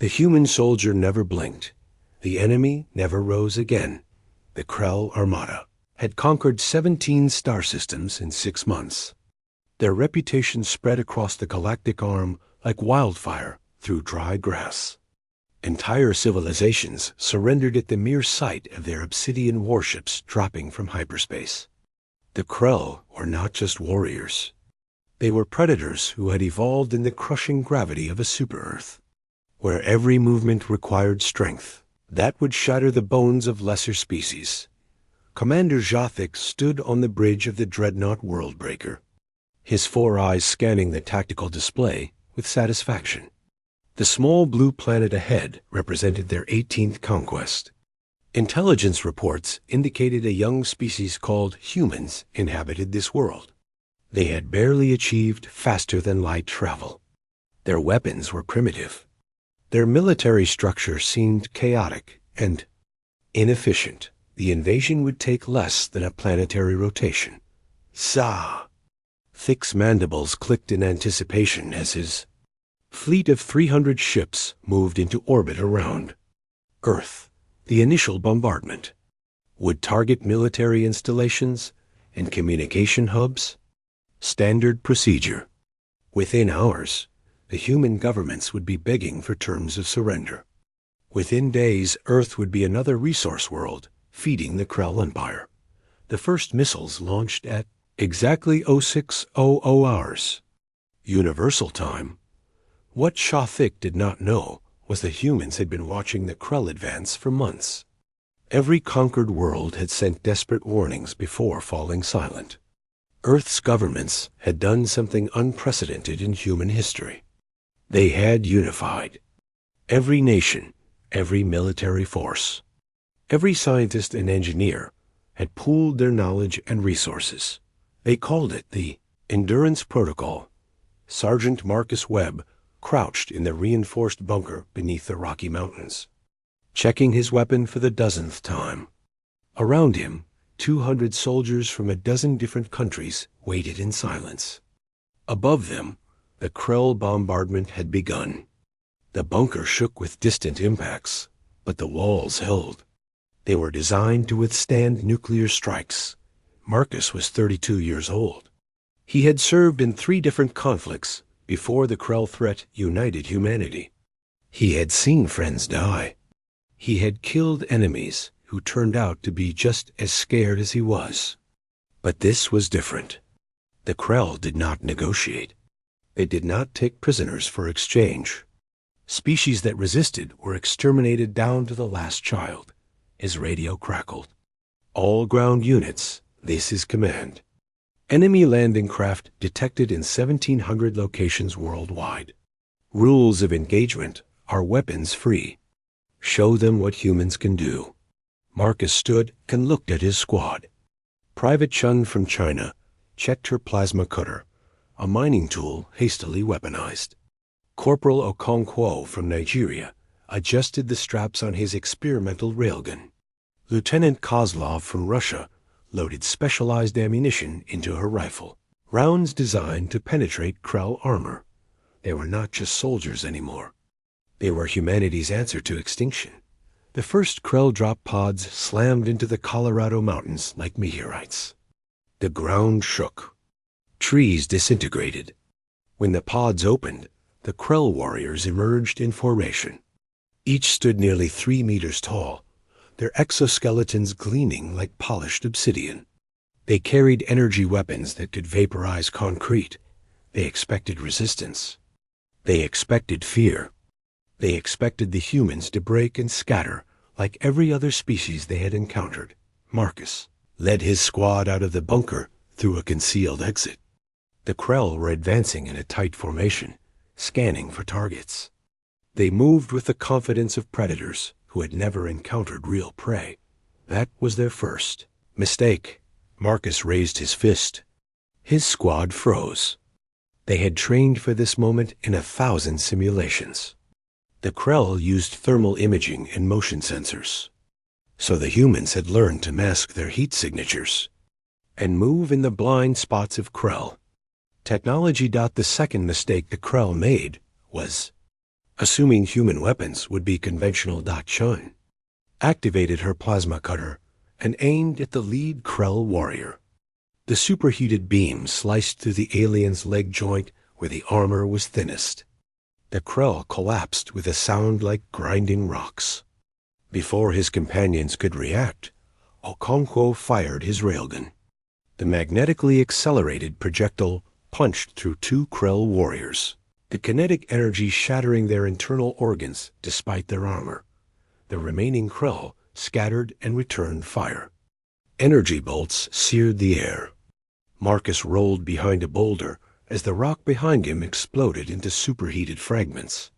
The human soldier never blinked. The enemy never rose again. The Krell Armada had conquered 17 star systems in 6 months. Their reputation spread across the galactic arm like wildfire through dry grass. Entire civilizations surrendered at the mere sight of their obsidian warships dropping from hyperspace. The Krell were not just warriors. They were predators who had evolved in the crushing gravity of a super-Earth, where every movement required strength that would shatter the bones of lesser species. Commander Jothic stood on the bridge of the dreadnought Worldbreaker, his 4 eyes scanning the tactical display with satisfaction. The small blue planet ahead represented their 18th conquest. Intelligence reports indicated a young species called humans inhabited this world. They had barely achieved faster-than-light travel. Their weapons were primitive. Their military structure seemed chaotic and inefficient. The invasion would take less than a planetary rotation. Sa! Thick's mandibles clicked in anticipation as his fleet of 300 ships moved into orbit around Earth. The initial bombardment would target military installations and communication hubs. Standard procedure. Within hours, the human governments would be begging for terms of surrender. Within days, Earth would be another resource world, feeding the Krell Empire. The first missiles launched at exactly 0600 hours. Universal time. What Jothic did not know was the humans had been watching the Krell advance for months. Every conquered world had sent desperate warnings before falling silent. Earth's governments had done something unprecedented in human history. They had unified. Every nation, every military force, every scientist and engineer had pooled their knowledge and resources. They called it the Endurance Protocol. Sergeant Marcus Webb crouched in the reinforced bunker beneath the Rocky Mountains, checking his weapon for the dozenth time. Around him, 200 soldiers from a dozen different countries waited in silence. Above them, the Krell bombardment had begun. The bunker shook with distant impacts, but the walls held. They were designed to withstand nuclear strikes. Marcus was 32 years old. He had served in 3 different conflicts before the Krell threat united humanity. He had seen friends die. He had killed enemies who turned out to be just as scared as he was. But this was different. The Krell did not negotiate. They did not take prisoners for exchange. Species that resisted were exterminated down to the last child. His radio crackled. All ground units, this is command. Enemy landing craft detected in 1,700 locations worldwide. Rules of engagement are weapons free. Show them what humans can do. Marcus stood and looked at his squad. Private Chun from China checked her plasma cutter, a mining tool hastily weaponized. Corporal Okonkwo from Nigeria adjusted the straps on his experimental railgun. Lieutenant Kozlov from Russia loaded specialized ammunition into her rifle, rounds designed to penetrate Krell armor. They were not just soldiers anymore. They were humanity's answer to extinction. The first Krell drop pods slammed into the Colorado mountains like meteorites. The ground shook. Trees disintegrated. When the pods opened, the Krell warriors emerged in formation. Each stood nearly 3 meters tall, their exoskeletons gleaming like polished obsidian. They carried energy weapons that could vaporize concrete. They expected resistance. They expected fear. They expected the humans to break and scatter like every other species they had encountered. Marcus led his squad out of the bunker through a concealed exit. The Krell were advancing in a tight formation, scanning for targets. They moved with the confidence of predators who had never encountered real prey. That was their first mistake. Marcus raised his fist. His squad froze. They had trained for this moment in 1,000 simulations. The Krell used thermal imaging and motion sensors, so the humans had learned to mask their heat signatures and move in the blind spots of Krell. Technology. The second mistake the Krell made was assuming human weapons would be conventional. Chun activated her plasma cutter and aimed at the lead Krell warrior. The superheated beam sliced through the alien's leg joint where the armor was thinnest. The Krell collapsed with a sound like grinding rocks. Before his companions could react, Okonkwo fired his railgun. The magnetically accelerated projectile punched through two Krell warriors, the kinetic energy shattering their internal organs despite their armor. The remaining Krell scattered and returned fire. Energy bolts seared the air. Marcus rolled behind a boulder as the rock behind him exploded into superheated fragments.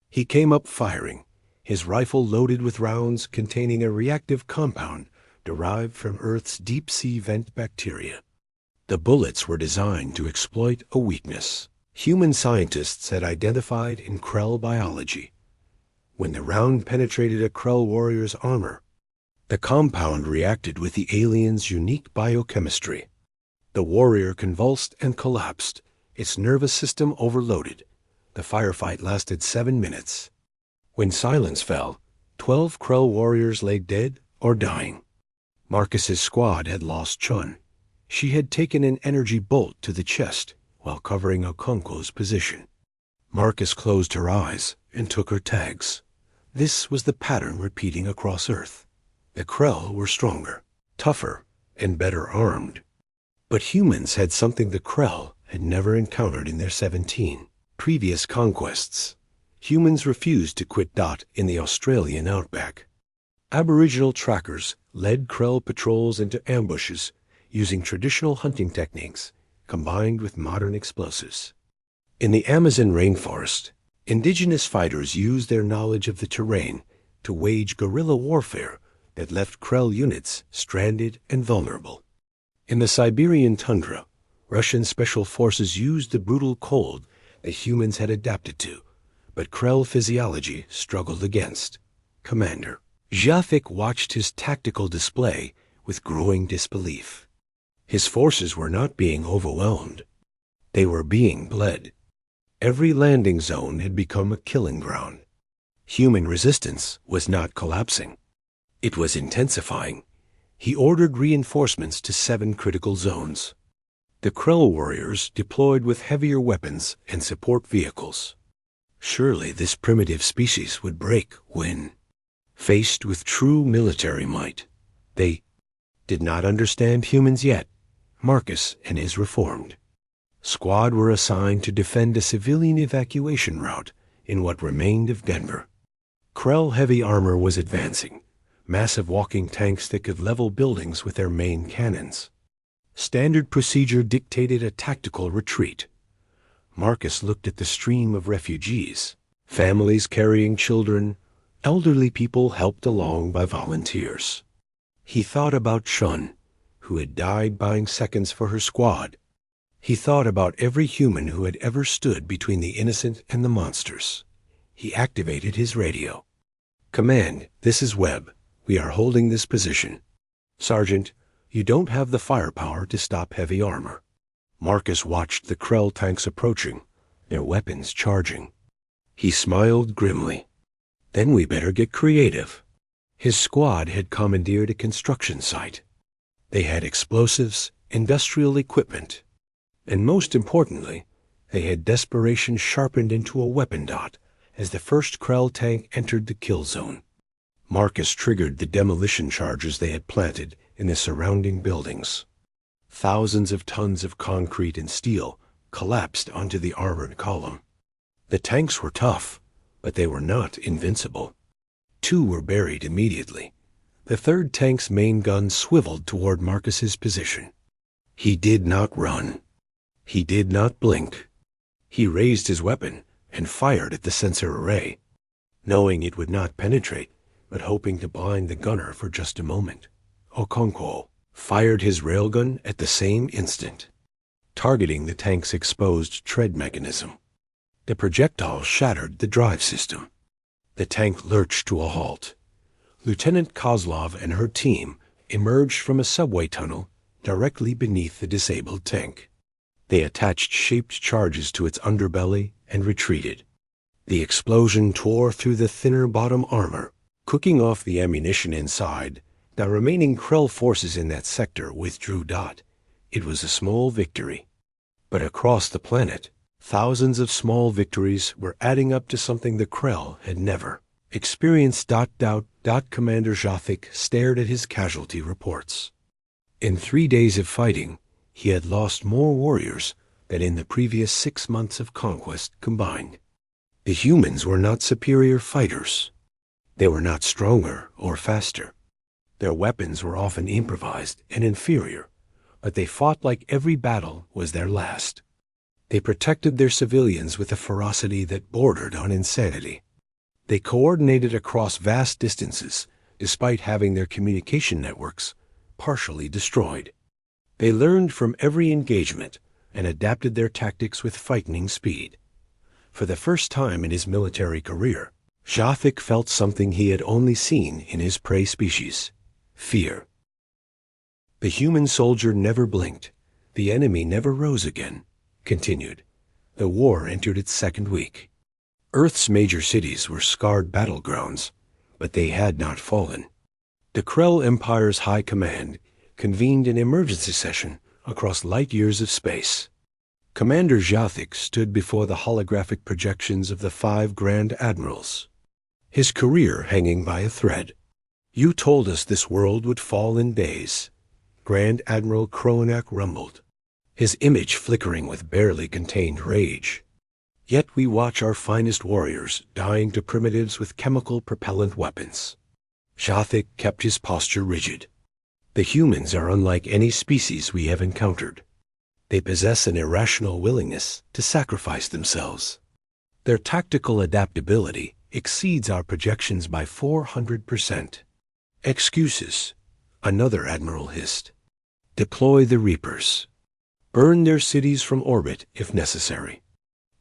He came up firing, his rifle loaded with rounds containing a reactive compound derived from Earth's deep-sea vent bacteria. The bullets were designed to exploit a weakness human scientists had identified in Krell biology. When the round penetrated a Krell warrior's armor, the compound reacted with the alien's unique biochemistry. The warrior convulsed and collapsed, its nervous system overloaded. The firefight lasted 7 minutes. When silence fell, 12 Krell warriors lay dead or dying. Marcus's squad had lost Chun. She had taken an energy bolt to the chest while covering Okonkwo's position. Marcus closed her eyes and took her tags. This was the pattern repeating across Earth. The Krell were stronger, tougher, and better armed. But humans had something the Krell had never encountered in their 17 previous conquests. Humans refused to quit in the Australian outback. Aboriginal trackers led Krell patrols into ambushes using traditional hunting techniques combined with modern explosives. In the Amazon rainforest, indigenous fighters used their knowledge of the terrain to wage guerrilla warfare that left Krell units stranded and vulnerable. In the Siberian tundra, Russian special forces used the brutal cold that humans had adapted to, but Krell physiology struggled against. Commander Jafik watched his tactical display with growing disbelief. His forces were not being overwhelmed. They were being bled. Every landing zone had become a killing ground. Human resistance was not collapsing. It was intensifying. He ordered reinforcements to 7 critical zones. The Krell warriors deployed with heavier weapons and support vehicles. Surely this primitive species would break when, faced with true military might, they did not understand humans yet. Marcus and his reformed squad were assigned to defend a civilian evacuation route in what remained of Denver. Krell heavy armor was advancing, massive walking tanks that could level buildings with their main cannons. Standard procedure dictated a tactical retreat. Marcus looked at the stream of refugees, families carrying children, elderly people helped along by volunteers. He thought about Chun, who had died buying seconds for her squad. He thought about every human who had ever stood between the innocent and the monsters. He activated his radio. "Command, this is Webb. We are holding this position. Sergeant, you don't have the firepower to stop heavy armor." Marcus watched the Krell tanks approaching, their weapons charging. He smiled grimly. "Then we better get creative." His squad had commandeered a construction site. They had explosives, industrial equipment, and most importantly, they had desperation sharpened into a weapon dot as the first Krell tank entered the kill zone. Marcus triggered the demolition charges they had planted in the surrounding buildings. Thousands of tons of concrete and steel collapsed onto the armored column. The tanks were tough, but they were not invincible. 2 were buried immediately. The third tank's main gun swiveled toward Marcus's position. He did not run. He did not blink. He raised his weapon and fired at the sensor array, knowing it would not penetrate, but hoping to blind the gunner for just a moment. Okonkwo fired his railgun at the same instant, targeting the tank's exposed tread mechanism. The projectile shattered the drive system. The tank lurched to a halt. Lieutenant Kozlov and her team emerged from a subway tunnel directly beneath the disabled tank. They attached shaped charges to its underbelly and retreated. The explosion tore through the thinner bottom armor, cooking off the ammunition inside. The remaining Krell forces in that sector withdrew. It was a small victory. But across the planet, thousands of small victories were adding up to something the Krell had never experienced. Commander Jathic stared at his casualty reports. In 3 days of fighting, he had lost more warriors than in the previous 6 months of conquest combined. The humans were not superior fighters. They were not stronger or faster. Their weapons were often improvised and inferior, but they fought like every battle was their last. They protected their civilians with a ferocity that bordered on insanity. They coordinated across vast distances, despite having their communication networks partially destroyed. They learned from every engagement and adapted their tactics with frightening speed. For the first time in his military career, Jathic felt something he had only seen in his prey species: fear. The human soldier never blinked. The enemy never rose again. Continued. The war entered its second week. Earth's major cities were scarred battlegrounds, but they had not fallen. The Krell Empire's High Command convened an emergency session across light years of space. Commander Jathic stood before the holographic projections of the 5 Grand Admirals, his career hanging by a thread. "You told us this world would fall in days," Grand Admiral Kronak rumbled, his image flickering with barely contained rage. "Yet we watch our finest warriors dying to primitives with chemical propellant weapons." Jathic kept his posture rigid. "The humans are unlike any species we have encountered. They possess an irrational willingness to sacrifice themselves. Their tactical adaptability exceeds our projections by 400%. "Excuses," another admiral hissed. "Deploy the Reapers. Burn their cities from orbit if necessary.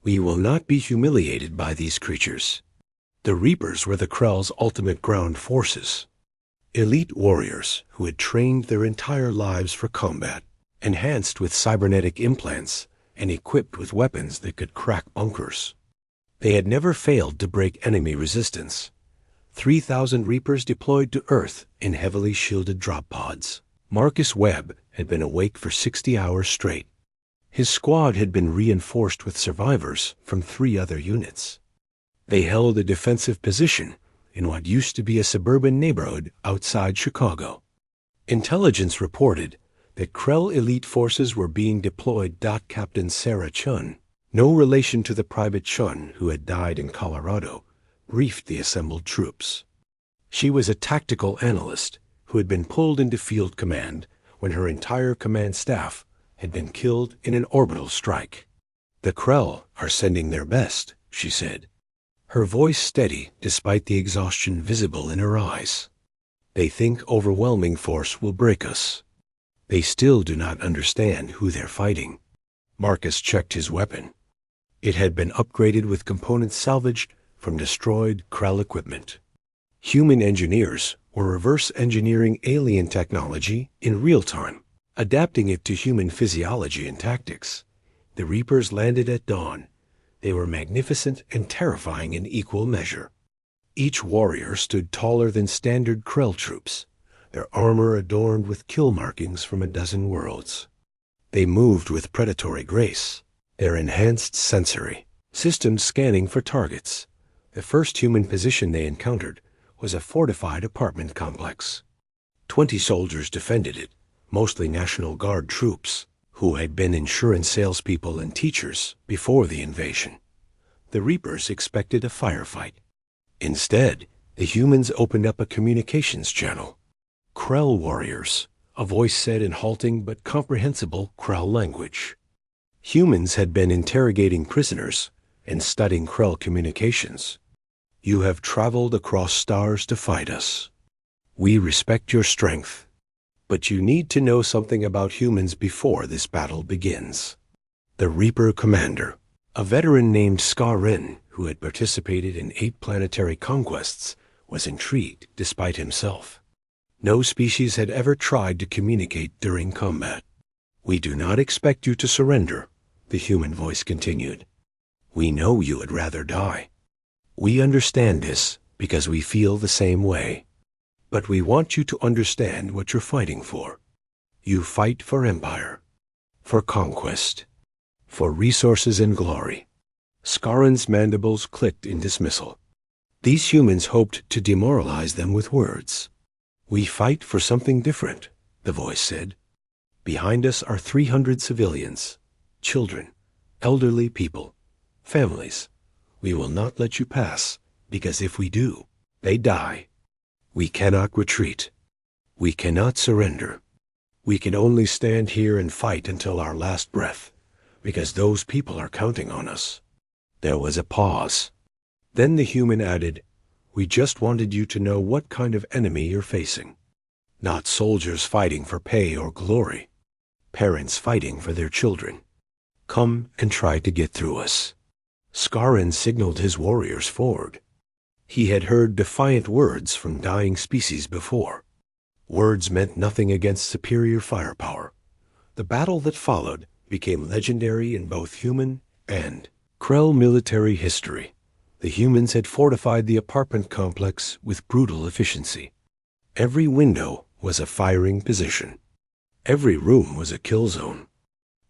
We will not be humiliated by these creatures." The Reapers were the Krell's ultimate ground forces. Elite warriors who had trained their entire lives for combat, enhanced with cybernetic implants and equipped with weapons that could crack bunkers. They had never failed to break enemy resistance. 3,000 Reapers deployed to Earth in heavily shielded drop pods. Marcus Webb had been awake for 60 hours straight. His squad had been reinforced with survivors from 3 other units. They held a defensive position in what used to be a suburban neighborhood outside Chicago. Intelligence reported that Krell elite forces were being deployed. Captain Sarah Chun, no relation to the Private Chun who had died in Colorado, briefed the assembled troops. She was a tactical analyst who had been pulled into field command when her entire command staff had been killed in an orbital strike. "The Krell are sending their best," she said, her voice steady despite the exhaustion visible in her eyes. "They think overwhelming force will break us. They still do not understand who they're fighting." Marcus checked his weapon. It had been upgraded with components salvaged from destroyed Krell equipment. Human engineers were reverse engineering alien technology in real time, adapting it to human physiology and tactics. The Reapers landed at dawn. They were magnificent and terrifying in equal measure. Each warrior stood taller than standard Krell troops, their armor adorned with kill markings from a dozen worlds. They moved with predatory grace, their enhanced sensory systems scanning for targets. The first human position they encountered was a fortified apartment complex. 20 soldiers defended it, mostly National Guard troops, who had been insurance salespeople and teachers before the invasion. The Reapers expected a firefight. Instead, the humans opened up a communications channel. "Krell warriors," a voice said in halting but comprehensible Krell language. Humans had been interrogating prisoners and studying Krell communications. "You have traveled across stars to fight us. We respect your strength. But you need to know something about humans before this battle begins." The Reaper commander, a veteran named Skarin, who had participated in 8 planetary conquests, was intrigued despite himself. No species had ever tried to communicate during combat. "We do not expect you to surrender," the human voice continued. "We know you would rather die. We understand this because we feel the same way. But we want you to understand what you're fighting for. You fight for empire, for conquest, for resources and glory. Skaren's mandibles clicked in dismissal. These humans hoped to demoralize them with words. We fight for something different, the voice said. Behind us are 300 civilians, children, elderly people, families. We will not let you pass, because if we do, they die. We cannot retreat. We cannot surrender. We can only stand here and fight until our last breath, because those people are counting on us. There was a pause. Then the human added, "We just wanted you to know what kind of enemy you're facing. Not soldiers fighting for pay or glory. Parents fighting for their children. Come and try to get through us." Skaren signaled his warriors forward. He had heard defiant words from dying species before. Words meant nothing against superior firepower. The battle that followed became legendary in both human and Krell military history. The humans had fortified the apartment complex with brutal efficiency. Every window was a firing position. Every room was a kill zone.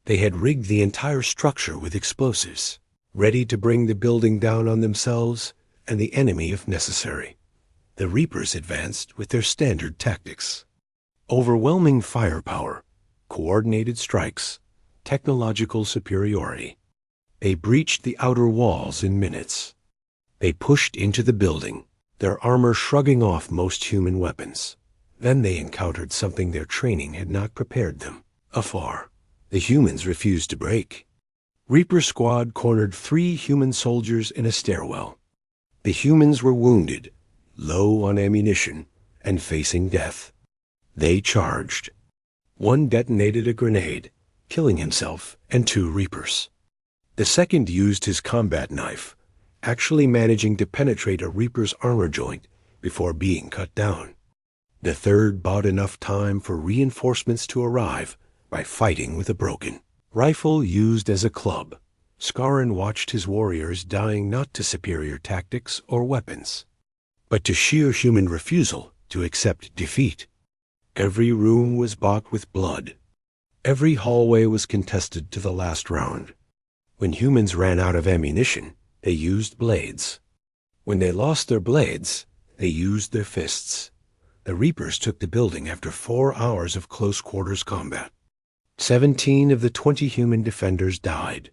They had rigged the entire structure with explosives, ready to bring the building down on themselves and the enemy if necessary. The Reapers advanced with their standard tactics. Overwhelming firepower, coordinated strikes, technological superiority. They breached the outer walls in minutes. They pushed into the building, their armor shrugging off most human weapons. Then they encountered something their training had not prepared them. Afar, the humans refused to break. Reaper Squad cornered 3 human soldiers in a stairwell. The humans were wounded, low on ammunition, and facing death. They charged. One detonated a grenade, killing himself and 2 Reapers. The second used his combat knife, actually managing to penetrate a Reaper's armor joint before being cut down. The third bought enough time for reinforcements to arrive by fighting with a broken rifle used as a club. Skaren watched his warriors dying not to superior tactics or weapons, but to sheer human refusal to accept defeat. Every room was bought with blood. Every hallway was contested to the last round. When humans ran out of ammunition, they used blades. When they lost their blades, they used their fists. The Reapers took the building after 4 hours of close-quarters combat. 17 of the 20 human defenders died,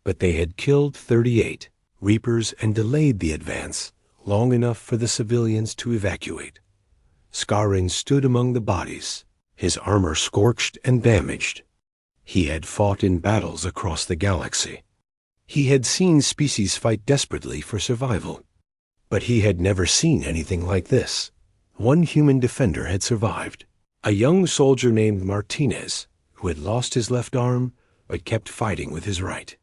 but they had killed 38 Reapers and delayed the advance long enough for the civilians to evacuate. Skaren stood among the bodies, his armor scorched and damaged. He had fought in battles across the galaxy. He had seen species fight desperately for survival. But he had never seen anything like this. One human defender had survived, a young soldier named Martinez, who had lost his left arm but kept fighting with his right.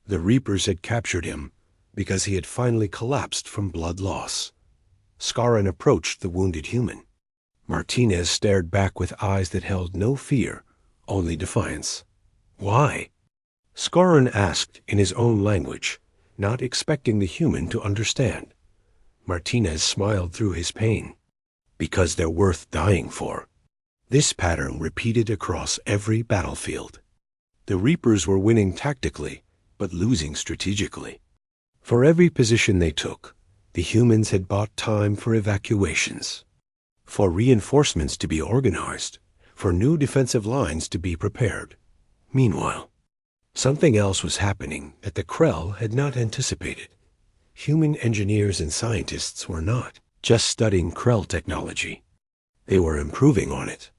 The Reapers had captured him because he had finally collapsed from blood loss. Skaren approached the wounded human. Martinez stared back with eyes that held no fear, only defiance. "Why?" Skaren asked in his own language, not expecting the human to understand. Martinez smiled through his pain. "Because they're worth dying for." This pattern repeated across every battlefield. The Reapers were winning tactically, but losing strategically. For every position they took, the humans had bought time for evacuations, for reinforcements to be organized, for new defensive lines to be prepared. Meanwhile, something else was happening that the Krell had not anticipated. Human engineers and scientists were not just studying Krell technology. They were improving on it.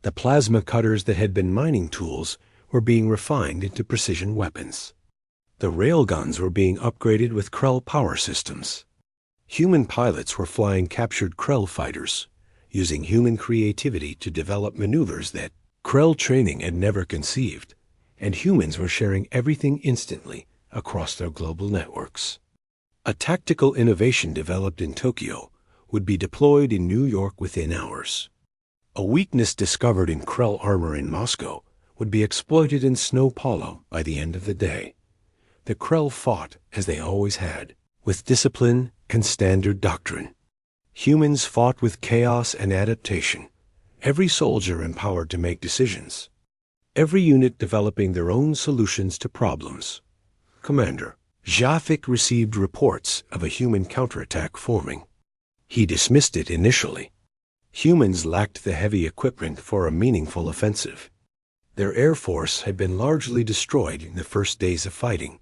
The plasma cutters that had been mining tools were being refined into precision weapons. The railguns were being upgraded with Krell power systems. Human pilots were flying captured Krell fighters, using human creativity to develop maneuvers that Krell training had never conceived, and humans were sharing everything instantly across their global networks. A tactical innovation developed in Tokyo would be deployed in New York within hours. A weakness discovered in Krell armor in Moscow would be exploited in Snow Paulo by the end of the day. The Krell fought, as they always had, with discipline and standard doctrine. Humans fought with chaos and adaptation, every soldier empowered to make decisions, every unit developing their own solutions to problems. Commander, Jafik received reports of a human counterattack forming. He dismissed it initially. Humans lacked the heavy equipment for a meaningful offensive. Their air force had been largely destroyed in the first days of fighting.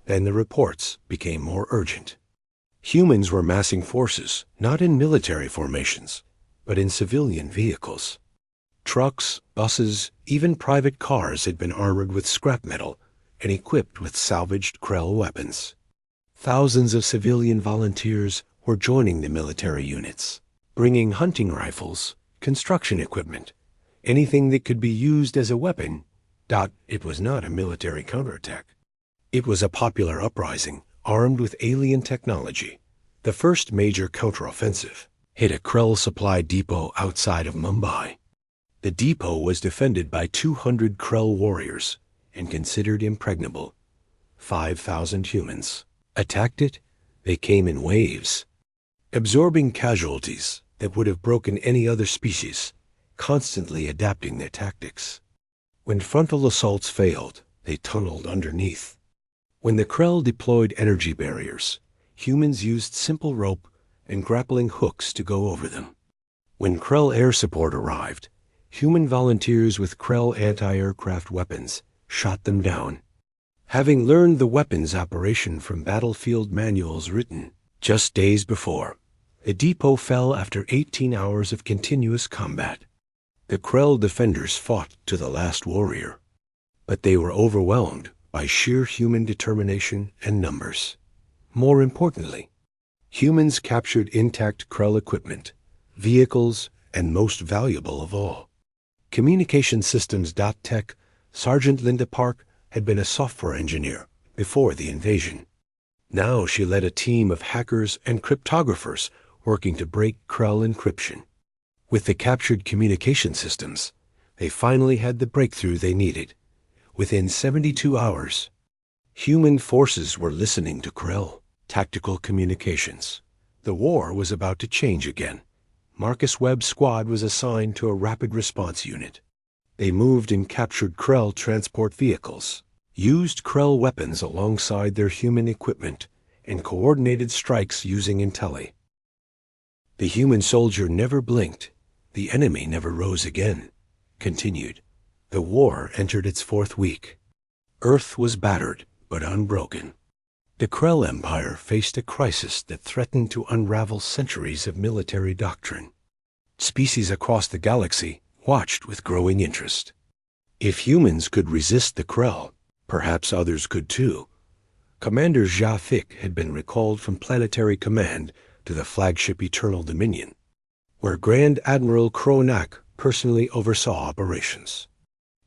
Then the reports became more urgent. Humans were massing forces, not in military formations, but in civilian vehicles. Trucks, buses, even private cars had been armored with scrap metal and equipped with salvaged Krell weapons. Thousands of civilian volunteers were joining the military units, bringing hunting rifles, construction equipment, anything that could be used as a weapon. It was not a military counterattack. It was a popular uprising, armed with alien technology. The first major counteroffensive hit a Krell supply depot outside of Mumbai. The depot was defended by 200 Krell warriors and considered impregnable. 5,000 humans attacked it. They came in waves, absorbing casualties that would have broken any other species, constantly adapting their tactics. When frontal assaults failed, they tunneled underneath. When the Krell deployed energy barriers, humans used simple rope and grappling hooks to go over them. When Krell air support arrived, human volunteers with Krell anti-aircraft weapons shot them down. Having learned the weapons operation from battlefield manuals written just days before, the depot fell after 18 hours of continuous combat. The Krell defenders fought to the last warrior, but they were overwhelmed by sheer human determination and numbers. More importantly, humans captured intact Krell equipment, vehicles, and most valuable of all, communication systems. Tech, Sergeant Linda Park had been a software engineer before the invasion. Now she led a team of hackers and cryptographers working to break Krell encryption. With the captured communication systems, they finally had the breakthrough they needed. Within 72 hours, human forces were listening to Krell tactical communications. The war was about to change again. Marcus Webb's squad was assigned to a rapid response unit. They moved and captured Krell transport vehicles, used Krell weapons alongside their human equipment, and coordinated strikes using Intelli. The human soldier never blinked. The enemy never rose again. Continued. The war entered its fourth week. Earth was battered, but unbroken. The Krell Empire faced a crisis that threatened to unravel centuries of military doctrine. Species across the galaxy watched with growing interest. If humans could resist the Krell, perhaps others could too. Commander Jafik had been recalled from planetary command to the flagship Eternal Dominion, where Grand Admiral Kronak personally oversaw operations.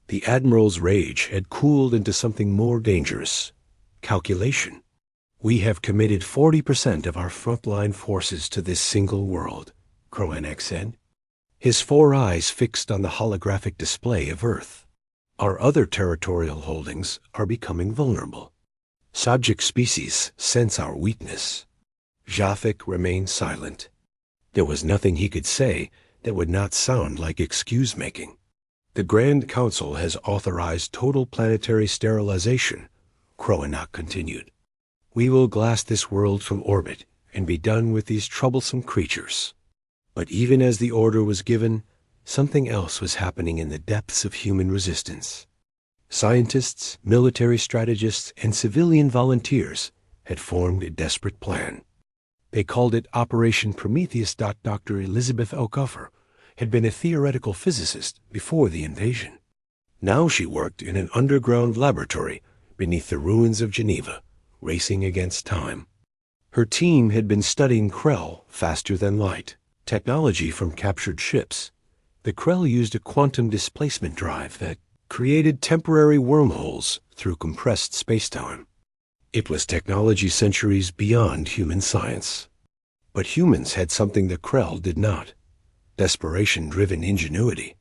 The Admiral's rage had cooled into something more dangerous: calculation. "We have committed 40% of our frontline forces to this single world," Kronak said, his 4 eyes fixed on the holographic display of Earth. "Our other territorial holdings are becoming vulnerable. Subject species sense our weakness." Jafik remained silent. There was nothing he could say that would not sound like excuse-making. "The Grand Council has authorized total planetary sterilization," Kronak continued. "We will glass this world from orbit and be done with these troublesome creatures." But even as the order was given, something else was happening in the depths of human resistance. Scientists, military strategists, and civilian volunteers had formed a desperate plan. They called it Operation Prometheus. Dr. Elizabeth O'Coffer had been a theoretical physicist before the invasion. Now she worked in an underground laboratory beneath the ruins of Geneva, racing against time. Her team had been studying Krell faster than light, technology from captured ships. The Krell used a quantum displacement drive that created temporary wormholes through compressed spacetime. It was technology centuries beyond human science. But humans had something the Krell did not: desperation-driven ingenuity.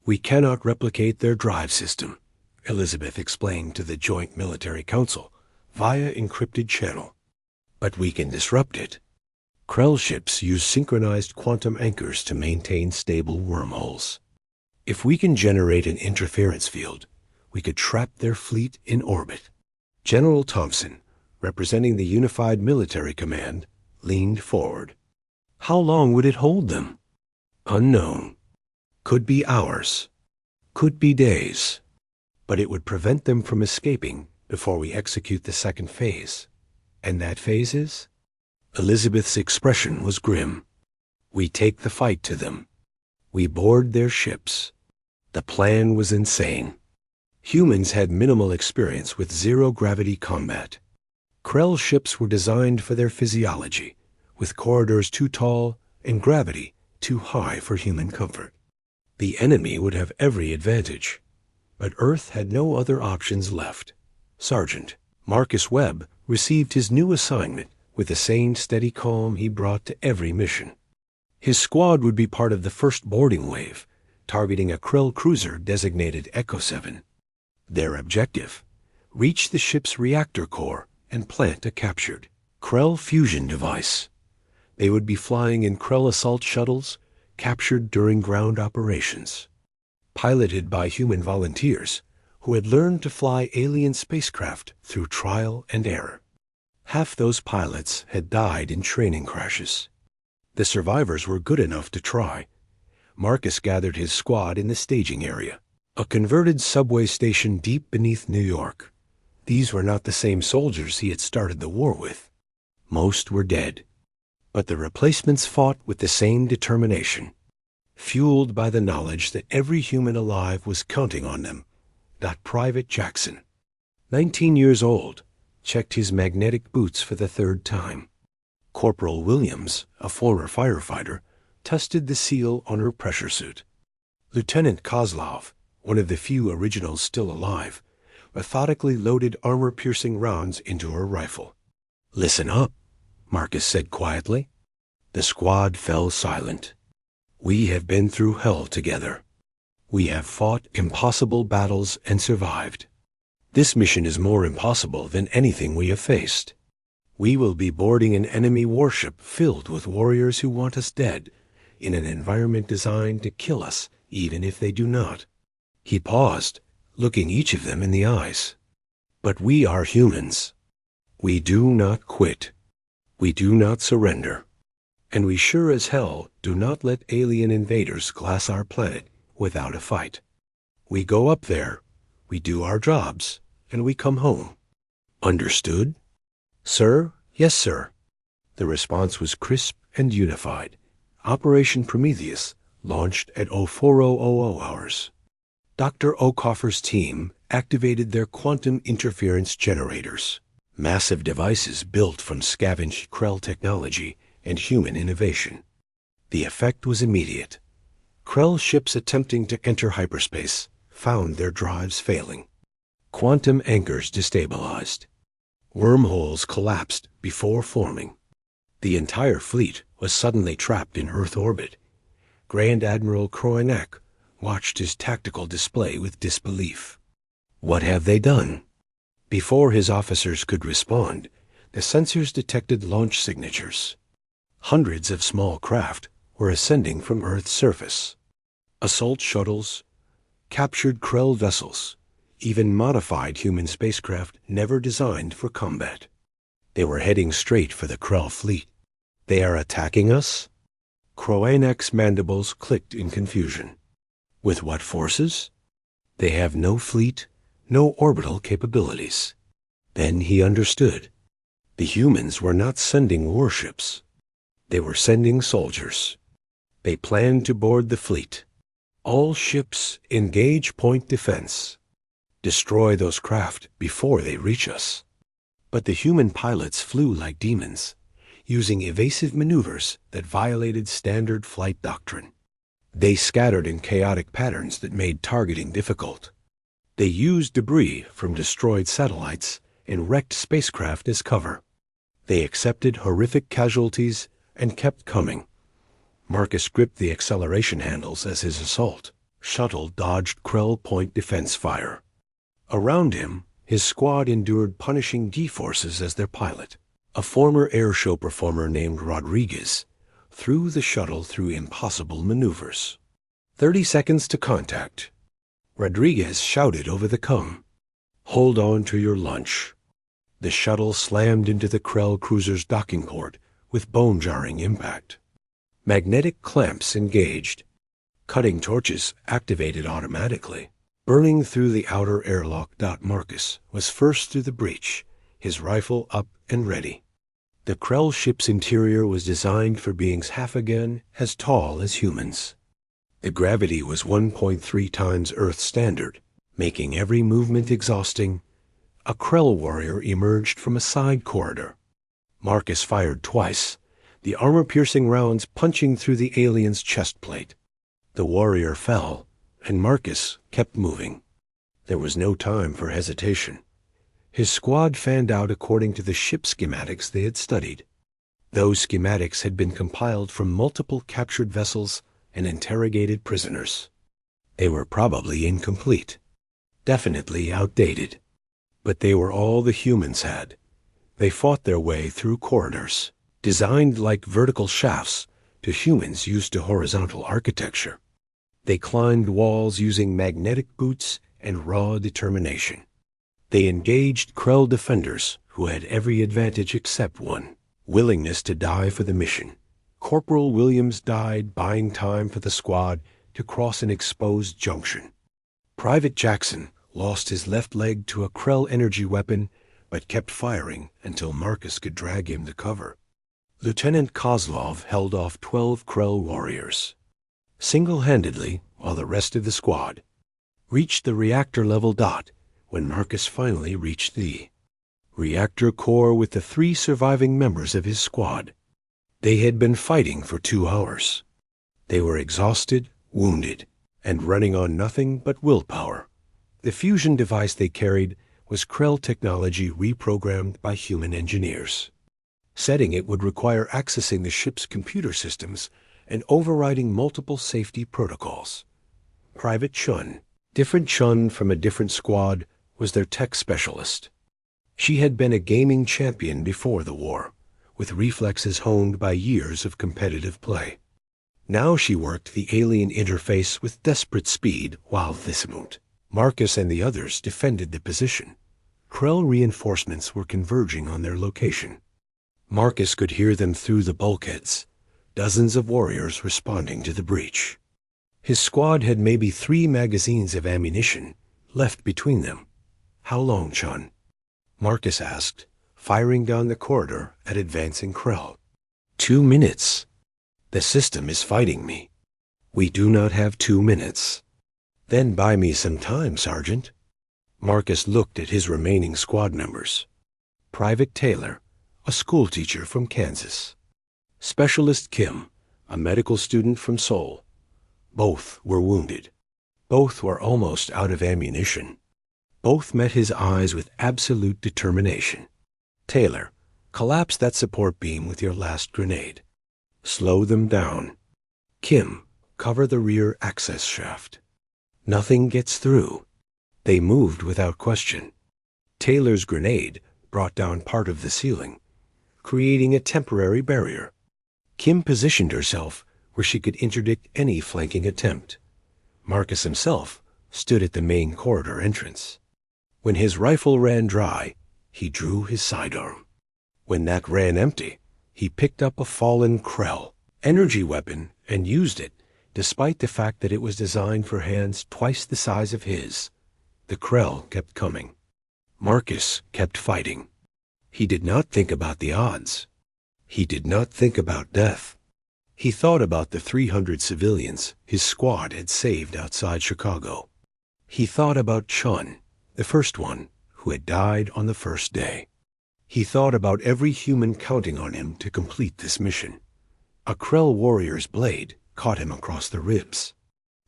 "We cannot replicate their drive system," Elizabeth explained to the Joint Military Council via encrypted channel. But we can disrupt it. Krell ships use synchronized quantum anchors to maintain stable wormholes. If we can generate an interference field, we could trap their fleet in orbit. General Thompson, representing the Unified Military Command, leaned forward. How long would it hold them? Unknown. Could be hours. Could be days. But it would prevent them from escaping before we execute the second phase. And that phase is? Elizabeth's expression was grim. We take the fight to them. We board their ships. The plan was insane. Humans had minimal experience with zero-gravity combat. Krell ships were designed for their physiology, with corridors too tall and gravity too high for human comfort. The enemy would have every advantage, but Earth had no other options left. Sergeant Marcus Webb received his new assignment with the same steady calm he brought to every mission. His squad would be part of the first boarding wave, targeting a Krell cruiser designated Echo 7. Their objective: reach the ship's reactor core and plant a captured Krell fusion device. They would be flying in Krell assault shuttles, captured during ground operations. Piloted by human volunteers who had learned to fly alien spacecraft through trial and error. Half those pilots had died in training crashes. The survivors were good enough to try. Marcus gathered his squad in the staging area, a converted subway station deep beneath New York. These were not the same soldiers he had started the war with. Most were dead. But the replacements fought with the same determination, fueled by the knowledge that every human alive was counting on them. Private Jackson, 19 years old, checked his magnetic boots for the third time. Corporal Williams, a former firefighter, tested the seal on her pressure suit. Lieutenant Kozlov, one of the few originals still alive, methodically loaded armor-piercing rounds into her rifle. "Listen up," Marcus said quietly. The squad fell silent. "We have been through hell together. We have fought impossible battles and survived. This mission is more impossible than anything we have faced. We will be boarding an enemy warship filled with warriors who want us dead, in an environment designed to kill us, even if they do not." He paused, looking each of them in the eyes. "But we are humans. We do not quit. We do not surrender. And we sure as hell do not let alien invaders glass our planet without a fight. We go up there, we do our jobs, and we come home. Understood?" "Sir, yes, sir." The response was crisp and unified. Operation Prometheus launched at 0400 hours. Dr. Okoffer's team activated their quantum interference generators, massive devices built from scavenged Krell technology and human innovation. The effect was immediate. Krell ships attempting to enter hyperspace found their drives failing. Quantum anchors destabilized. Wormholes collapsed before forming. The entire fleet was suddenly trapped in Earth orbit. Grand Admiral Kroenek watched his tactical display with disbelief. What have they done? Before his officers could respond, the sensors detected launch signatures. Hundreds of small craft were ascending from Earth's surface. Assault shuttles, captured Krell vessels, even modified human spacecraft never designed for combat. They were heading straight for the Krell fleet. "They are attacking us?" Kroenek's mandibles clicked in confusion. "With what forces?" "They have no fleet, no orbital capabilities." Then he understood. The humans were not sending warships. They were sending soldiers. They planned to board the fleet. All ships engage point defense. Destroy those craft before they reach us. But the human pilots flew like demons, using evasive maneuvers that violated standard flight doctrine. They scattered in chaotic patterns that made targeting difficult. They used debris from destroyed satellites and wrecked spacecraft as cover. They accepted horrific casualties and kept coming. Marcus gripped the acceleration handles as his assault shuttle dodged Krell point defense fire. Around him, his squad endured punishing G-forces as their pilot. A former airshow performer named Rodriguez threw the shuttle through impossible maneuvers. 30 seconds to contact. Rodriguez shouted over the com. Hold on to your lunch. The shuttle slammed into the Krell cruiser's docking port with bone-jarring impact. Magnetic clamps engaged. Cutting torches activated automatically. Burning through the outer airlock. Marcus was first through the breach, his rifle up and ready. The Krell ship's interior was designed for beings half again as tall as humans. The gravity was 1.3 times Earth standard, making every movement exhausting. A Krell warrior emerged from a side corridor. Marcus fired twice, the armor-piercing rounds punching through the alien's chest plate. The warrior fell, and Marcus kept moving. There was no time for hesitation. His squad fanned out according to the ship schematics they had studied. Those schematics had been compiled from multiple captured vessels and interrogated prisoners. They were probably incomplete, definitely outdated. But they were all the humans had. They fought their way through corridors, designed like vertical shafts to humans used to horizontal architecture. They climbed walls using magnetic boots and raw determination. They engaged Krell defenders who had every advantage except one: willingness to die for the mission. Corporal Williams died buying time for the squad to cross an exposed junction. Private Jackson lost his left leg to a Krell energy weapon, but kept firing until Marcus could drag him to cover. Lieutenant Kozlov held off 12 Krell warriors, single-handedly, while the rest of the squad reached the reactor-level dot when Marcus finally reached the reactor core with the 3 surviving members of his squad. They had been fighting for 2 hours. They were exhausted, wounded, and running on nothing but willpower. The fusion device they carried was Krell technology reprogrammed by human engineers. Setting it would require accessing the ship's computer systems and overriding multiple safety protocols. Private Chun, different Chun from a different squad, was their tech specialist. She had been a gaming champion before the war, with reflexes honed by years of competitive play. Now she worked the alien interface with desperate speed while Vismut, Marcus and the others defended the position. Krell reinforcements were converging on their location. Marcus could hear them through the bulkheads, dozens of warriors responding to the breach. His squad had maybe 3 magazines of ammunition left between them. How long, Chun? Marcus asked, firing down the corridor at advancing Krell. 2 minutes. The system is fighting me. We do not have 2 minutes. Then buy me some time, Sergeant. Marcus looked at his remaining squad members. Private Taylor, a schoolteacher from Kansas. Specialist Kim, a medical student from Seoul. Both were wounded. Both were almost out of ammunition. Both met his eyes with absolute determination. Taylor, collapse that support beam with your last grenade. Slow them down. Kim, cover the rear access shaft. Nothing gets through. They moved without question. Taylor's grenade brought down part of the ceiling, creating a temporary barrier. Kim positioned herself where she could interdict any flanking attempt. Marcus himself stood at the main corridor entrance. When his rifle ran dry, he drew his sidearm. When that ran empty, he picked up a fallen Krell energy weapon and used it, despite the fact that it was designed for hands twice the size of his. The Krell kept coming. Marcus kept fighting. He did not think about the odds. He did not think about death. He thought about the 300 civilians his squad had saved outside Chicago. He thought about Chun, the first one, who had died on the first day. He thought about every human counting on him to complete this mission. A Krell warrior's blade caught him across the ribs.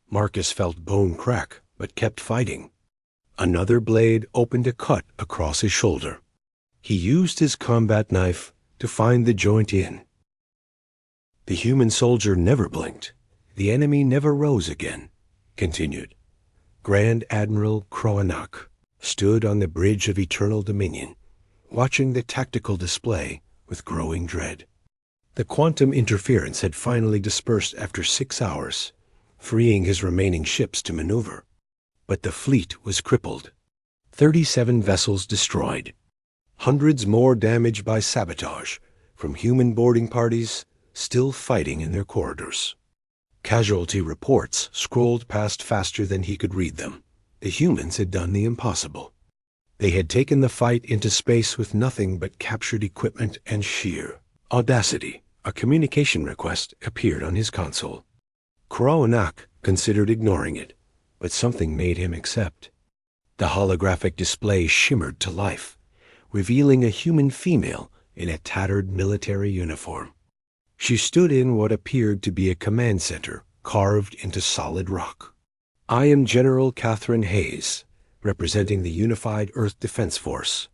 Marcus felt bone crack, but kept fighting. Another blade opened a cut across his shoulder. He used his combat knife to find the joint in. The human soldier never blinked. The enemy never rose again, continued. Grand Admiral Kroanak stood on the bridge of Eternal Dominion, watching the tactical display with growing dread. The quantum interference had finally dispersed after 6 hours, freeing his remaining ships to maneuver. But the fleet was crippled. 37 vessels destroyed. Hundreds more damaged by sabotage from human boarding parties still fighting in their corridors. Casualty reports scrolled past faster than he could read them. The humans had done the impossible. They had taken the fight into space with nothing but captured equipment and sheer audacity. A communication request appeared on his console. Kroanak considered ignoring it, but something made him accept. The holographic display shimmered to life, revealing a human female in a tattered military uniform. She stood in what appeared to be a command center carved into solid rock. "I am General Catherine Hayes, representing the Unified Earth Defense Force,"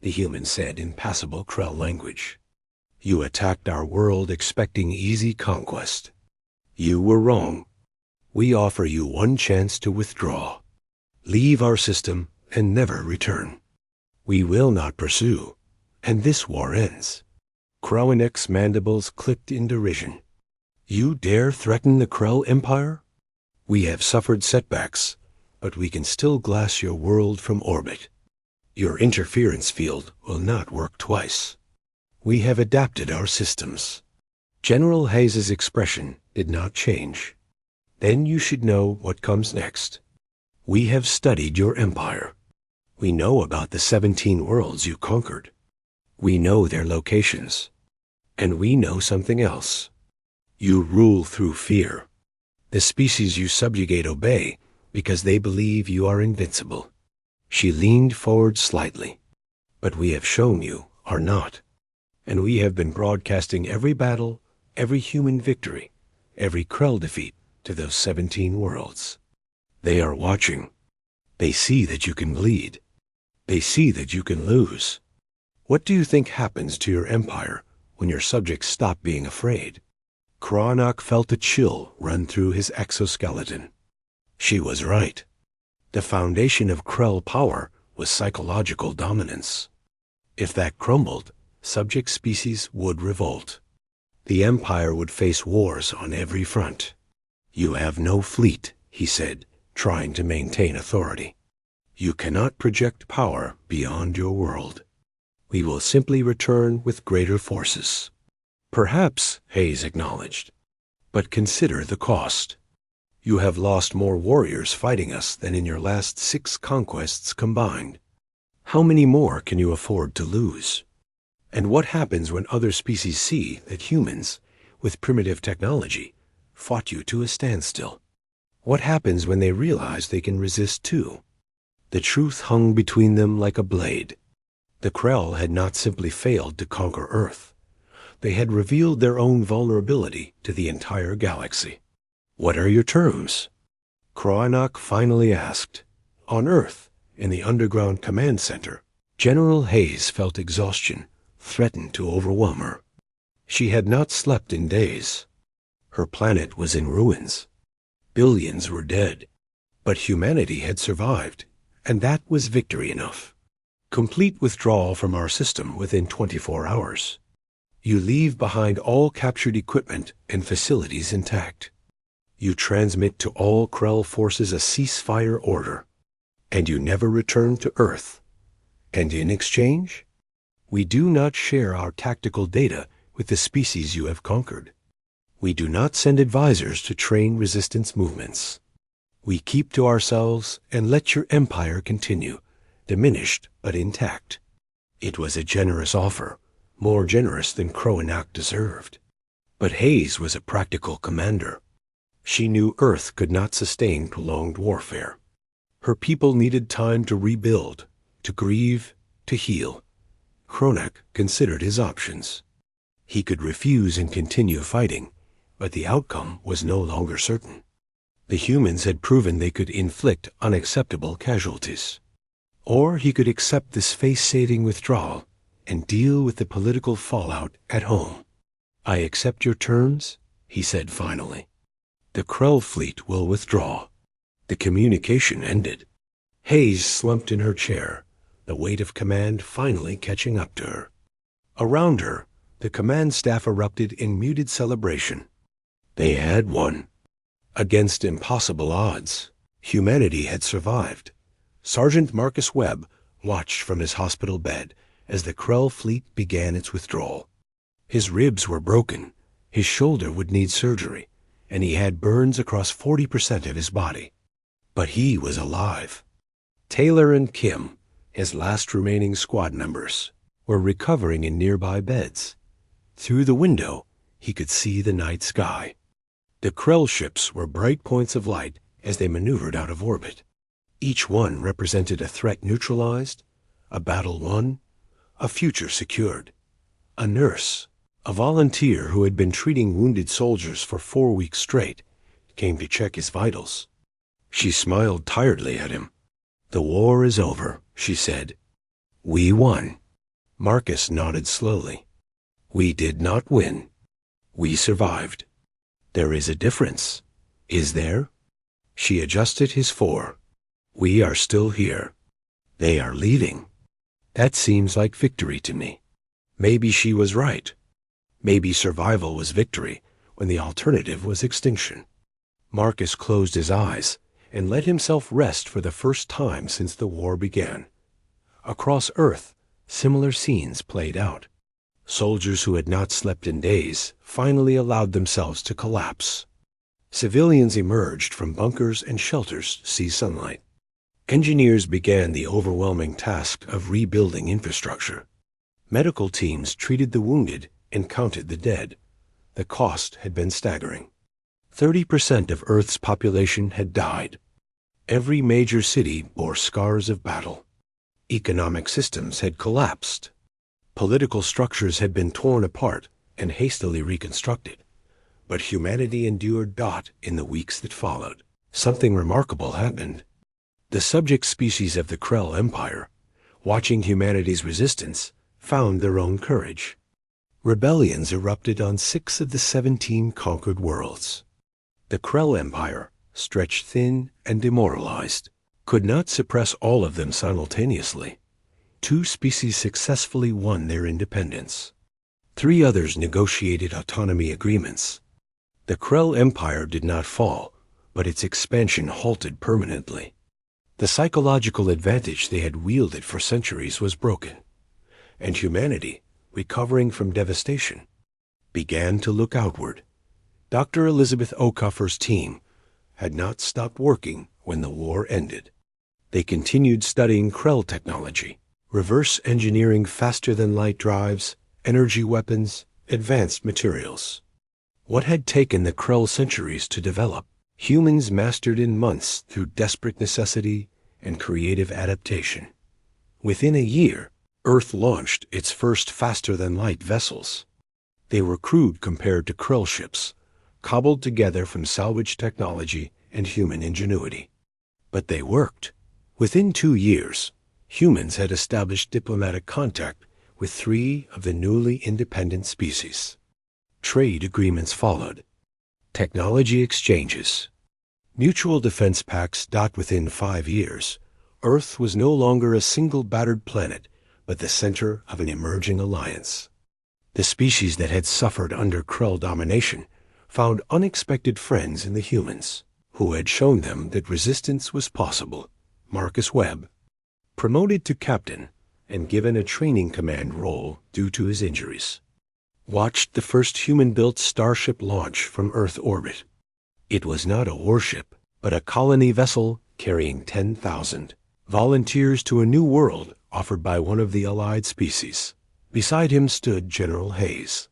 the human said in passable Krell language. "You attacked our world expecting easy conquest. You were wrong. We offer you one chance to withdraw. Leave our system and never return. We will not pursue, and this war ends." Kroanek's mandibles clicked in derision. "You dare threaten the Krell Empire? We have suffered setbacks, but we can still glass your world from orbit. Your interference field will not work twice. We have adapted our systems." General Hayes's expression did not change. "Then you should know what comes next. We have studied your empire. We know about the 17 worlds you conquered. We know their locations. And we know something else. You rule through fear. The species you subjugate obey because they believe you are invincible." She leaned forward slightly. "But we have shown you are not. And we have been broadcasting every battle, every human victory, every Krell defeat to those 17 worlds. They are watching. They see that you can bleed. They see that you can lose. What do you think happens to your empire when your subjects stop being afraid?" Kroanak felt a chill run through his exoskeleton. She was right. The foundation of Krell power was psychological dominance. If that crumbled, subject species would revolt. The empire would face wars on every front. "You have no fleet," he said, trying to maintain authority. "You cannot project power beyond your world. We will simply return with greater forces." "Perhaps," Hayes acknowledged, "but consider the cost. You have lost more warriors fighting us than in your last 6 conquests combined. How many more can you afford to lose? And what happens when other species see that humans, with primitive technology, fought you to a standstill? What happens when they realize they can resist too?" The truth hung between them like a blade. The Krell had not simply failed to conquer Earth. They had revealed their own vulnerability to the entire galaxy. "What are your terms?" Kroanak finally asked. On Earth, in the underground command center, General Hayes felt exhaustion threaten to overwhelm her. She had not slept in days. Her planet was in ruins. Billions were dead. But humanity had survived, and that was victory enough. "Complete withdrawal from our system within 24 hours. You leave behind all captured equipment and facilities intact. You transmit to all Krell forces a ceasefire order. And you never return to Earth. And in exchange, we do not share our tactical data with the species you have conquered. We do not send advisors to train resistance movements. We keep to ourselves and let your empire continue, diminished but intact." It was a generous offer, more generous than Kroanak deserved. But Hayes was a practical commander. She knew Earth could not sustain prolonged warfare. Her people needed time to rebuild, to grieve, to heal. Kroanak considered his options. He could refuse and continue fighting, but the outcome was no longer certain. The humans had proven they could inflict unacceptable casualties. Or he could accept this face-saving withdrawal and deal with the political fallout at home. "I accept your terms," he said finally. "The Krell fleet will withdraw." The communication ended. Hayes slumped in her chair, the weight of command finally catching up to her. Around her, The command staff erupted in muted celebration. They had won. Against impossible odds, humanity had survived. Sergeant Marcus Webb watched from his hospital bed as the Krell fleet began its withdrawal. His ribs were broken, his shoulder would need surgery, and he had burns across 40% of his body. But he was alive. Taylor and Kim, his last remaining squad members, were recovering in nearby beds. Through the window, he could see the night sky. The Krell ships were bright points of light as they maneuvered out of orbit. Each one represented a threat neutralized, a battle won, a future secured. A nurse, a volunteer who had been treating wounded soldiers for 4 weeks straight, came to check his vitals. She smiled tiredly at him. "The war is over," she said. "We won." Marcus nodded slowly. "We did not win. We survived. There is a difference. Is there?" She adjusted his fore. "We are still here. They are leaving. That seems like victory to me." Maybe she was right. Maybe survival was victory when the alternative was extinction. Marcus closed his eyes and let himself rest for the first time since the war began. Across Earth, similar scenes played out. Soldiers who had not slept in days finally allowed themselves to collapse. Civilians emerged from bunkers and shelters to see sunlight. Engineers began the overwhelming task of rebuilding infrastructure. Medical teams treated the wounded and counted the dead. The cost had been staggering. 30% of Earth's population had died. Every major city bore scars of battle. Economic systems had collapsed. Political structures had been torn apart and hastily reconstructed. But humanity endured dot in the weeks that followed. Something remarkable happened. The subject species of the Krell Empire, watching humanity's resistance, found their own courage. Rebellions erupted on 6 of the 17 conquered worlds. The Krell Empire, stretched thin and demoralized, could not suppress all of them simultaneously. 2 species successfully won their independence. 3 others negotiated autonomy agreements. The Krell Empire did not fall, but its expansion halted permanently. The psychological advantage they had wielded for centuries was broken, and humanity, recovering from devastation, began to look outward. Dr. Elizabeth Okuffer's team had not stopped working when the war ended. They continued studying Krell technology, reverse engineering faster-than-light drives, energy weapons, advanced materials. What had taken the Krell centuries to develop, humans mastered in months through desperate necessity and creative adaptation. Within a year, Earth launched its first faster-than-light vessels. They were crude compared to Krell ships, cobbled together from salvaged technology and human ingenuity. But they worked. Within 2 years, humans had established diplomatic contact with 3 of the newly independent species. Trade agreements followed. Technology exchanges. Mutual defense pacts. Within 5 years, Earth was no longer a single battered planet, but the center of an emerging alliance. The species that had suffered under Krell domination found unexpected friends in the humans, who had shown them that resistance was possible. Marcus Webb, promoted to captain and given a training command role due to his injuries, watched the first human-built starship launch from Earth orbit. It was not a warship, but a colony vessel carrying 10,000 volunteers to a new world offered by one of the allied species. Beside him stood General Hayes,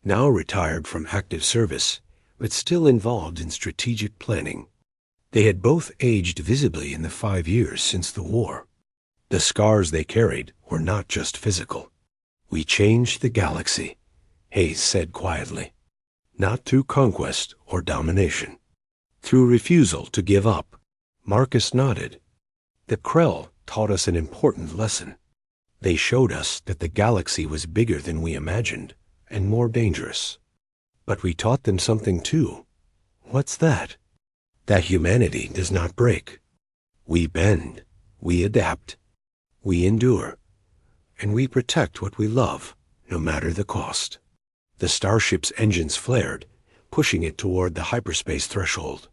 now retired from active service, but still involved in strategic planning. They had both aged visibly in the 5 years since the war. The scars they carried were not just physical. "We changed the galaxy," Hayes said quietly. "Not through conquest or domination. Through refusal to give up." Marcus nodded. "The Krell taught us an important lesson. They showed us that the galaxy was bigger than we imagined and more dangerous. But we taught them something too." "What's that?" "That humanity does not break. We bend, we adapt, we endure, and we protect what we love, no matter the cost. The starship's engines flared, pushing it toward the hyperspace threshold.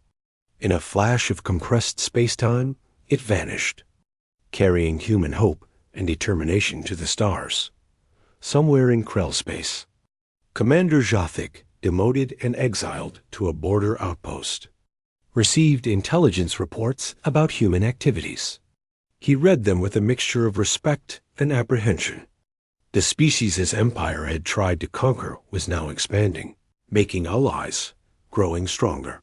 In a flash of compressed space-time, it vanished, carrying human hope and determination to the stars. Somewhere in Krell space, Commander Jathic, demoted and exiled to a border outpost, received intelligence reports about human activities. He read them with a mixture of respect and apprehension. The species his empire had tried to conquer was now expanding, making allies, growing stronger.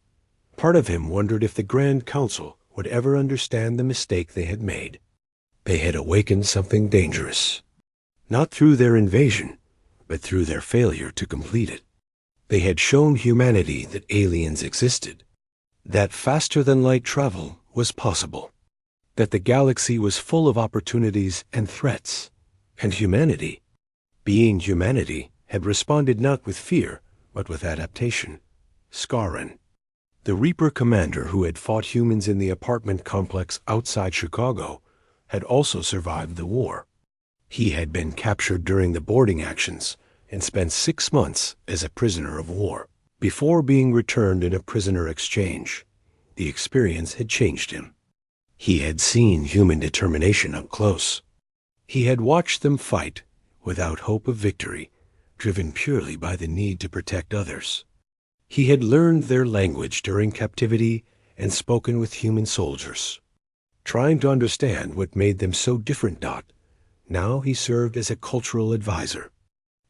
Part of him wondered if the Grand Council would ever understand the mistake they had made. They had awakened something dangerous, not through their invasion, but through their failure to complete it. They had shown humanity that aliens existed, that faster-than-light travel was possible, that the galaxy was full of opportunities and threats, and humanity, being humanity, had responded not with fear, but with adaptation. Scarran, the Reaper commander who had fought humans in the apartment complex outside Chicago, had also survived the war. He had been captured during the boarding actions and spent 6 months as a prisoner of war. Before being returned in a prisoner exchange, the experience had changed him. He had seen human determination up close. He had watched them fight without hope of victory, driven purely by the need to protect others. He had learned their language during captivity and spoken with human soldiers, trying to understand what made them so different. Now he served as a cultural advisor,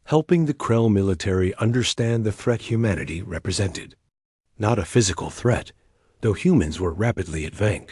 helping the Krell military understand the threat humanity represented. Not a physical threat, though humans were rapidly advancing,